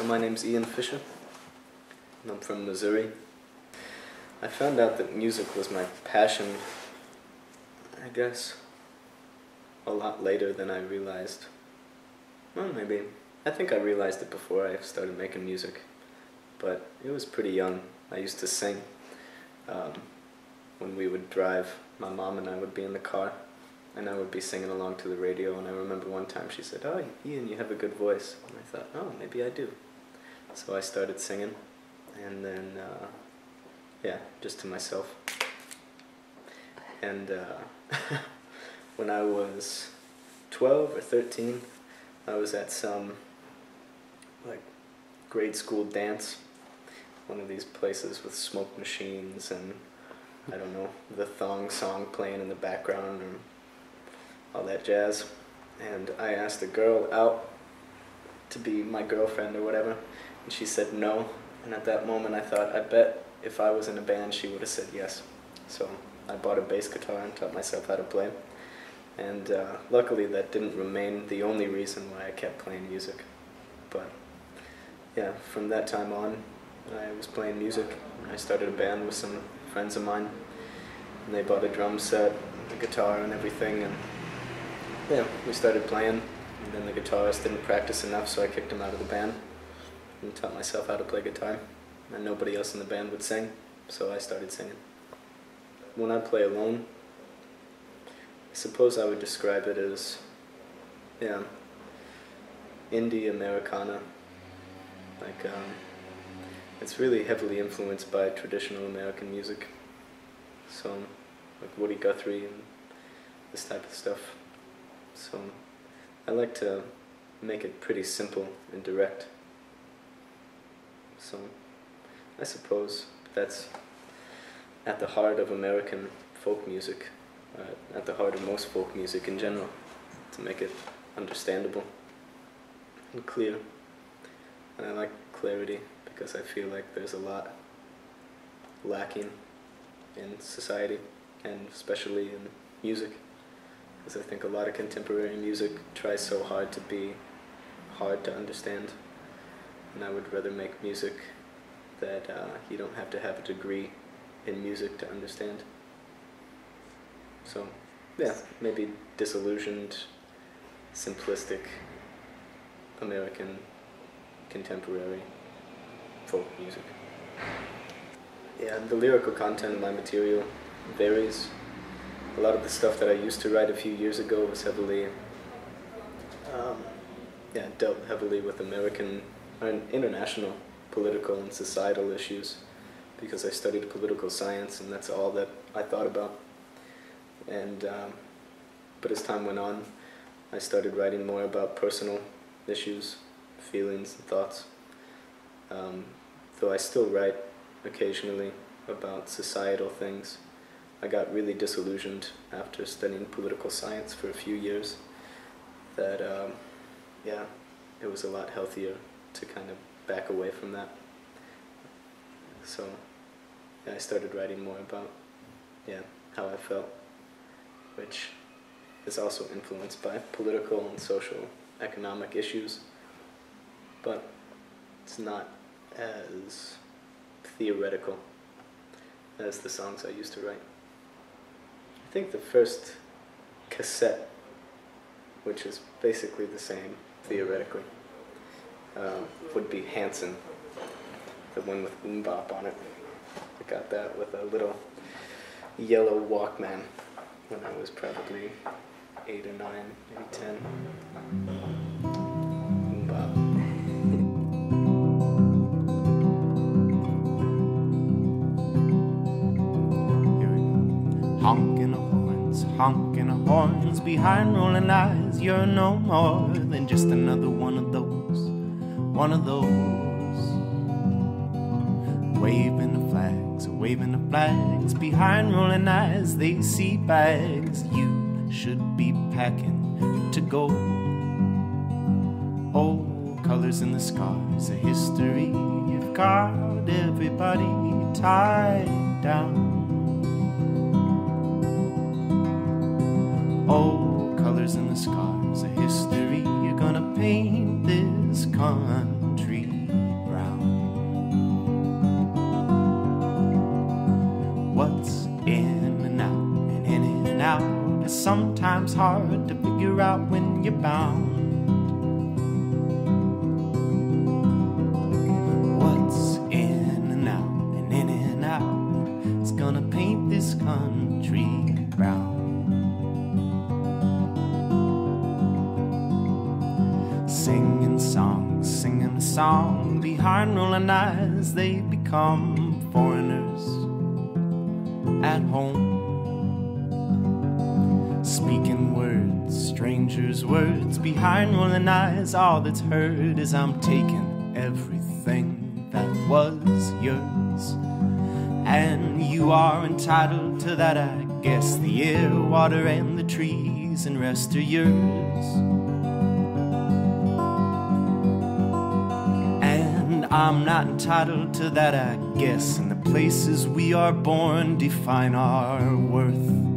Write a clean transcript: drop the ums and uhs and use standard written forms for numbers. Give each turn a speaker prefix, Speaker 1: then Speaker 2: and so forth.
Speaker 1: So my name's Ian Fisher, and I'm from Missouri. I found out that music was my passion, I guess, a lot later than I realized. Well, maybe. I think I realized it before I started making music, but it was pretty young. I used to sing. When we would drive, my mom and I would be in the car, and I would be singing along to the radio, and I remember one time she said, "Oh, Ian, you have a good voice." And I thought, oh, maybe I do. So I started singing, and then, yeah, just to myself. And when I was 12 or 13, I was at some, like, grade school dance, one of these places with smoke machines and, I don't know, the thong song playing in the background and all that jazz. And I asked a girl out to be my girlfriend or whatever, and she said no. And at that moment I thought, I bet if I was in a band she would have said yes. So I bought a bass guitar and taught myself how to play. And luckily that didn't remain the only reason why I kept playing music. But yeah, from that time on I was playing music. I started a band with some friends of mine, and they bought a drum set, a guitar and everything, and yeah, we started playing. And then the guitarist didn't practice enough, so I kicked him out of the band and taught myself how to play guitar. And nobody else in the band would sing, so I started singing. When I play alone, I suppose I would describe it as, yeah, indie Americana. Like, it's really heavily influenced by traditional American music. So, like Woody Guthrie and this type of stuff. So, I like to make it pretty simple and direct. So, I suppose that's at the heart of American folk music, at the heart of most folk music in general, to make it understandable and clear. And I like clarity because I feel like there's a lot lacking in society, and especially in music, because I think a lot of contemporary music tries so hard to be hard to understand, and I would rather make music that you don't have to have a degree in music to understand. So, yeah, maybe disillusioned, simplistic American contemporary folk music. Yeah, the lyrical content of my material varies. A lot of the stuff that I used to write a few years ago was heavily, dealt heavily with American and international political and societal issues, because I studied political science and that's all that I thought about. And but as time went on, I started writing more about personal issues, feelings and thoughts. Though I still write occasionally about societal things. I got really disillusioned after studying political science for a few years that, yeah, it was a lot healthier to kind of back away from that. So, yeah, I started writing more about, yeah, how I felt, which is also influenced by political and social economic issues, but it's not as theoretical as the songs I used to write. I think the first cassette, which is basically the same theoretically, would be Hanson, the one with Boom Bop on it. I got that with a little yellow Walkman when I was probably 8 or 9, maybe 10. Boom Bop.
Speaker 2: Honking of horns behind rolling eyes. You're no more than just another one of those. Waving the flags behind rolling eyes. They see bags you should be packing to go. Old colors in the scars of history have got everybody tied down. Old colors in the scars of history, you're gonna paint this country out is sometimes hard to figure out when you're bound. What's in and out and in and out is gonna paint this country brown. Singing songs, singing a song behind rolling eyes, they become foreigners at home. Speaking words, strangers' words behind rolling eyes, all that's heard is I'm taking everything that was yours. And you are entitled to that, I guess. The air, water, and the trees, and rest are yours. I'm not entitled to that, I guess, and the places we are born define our worth.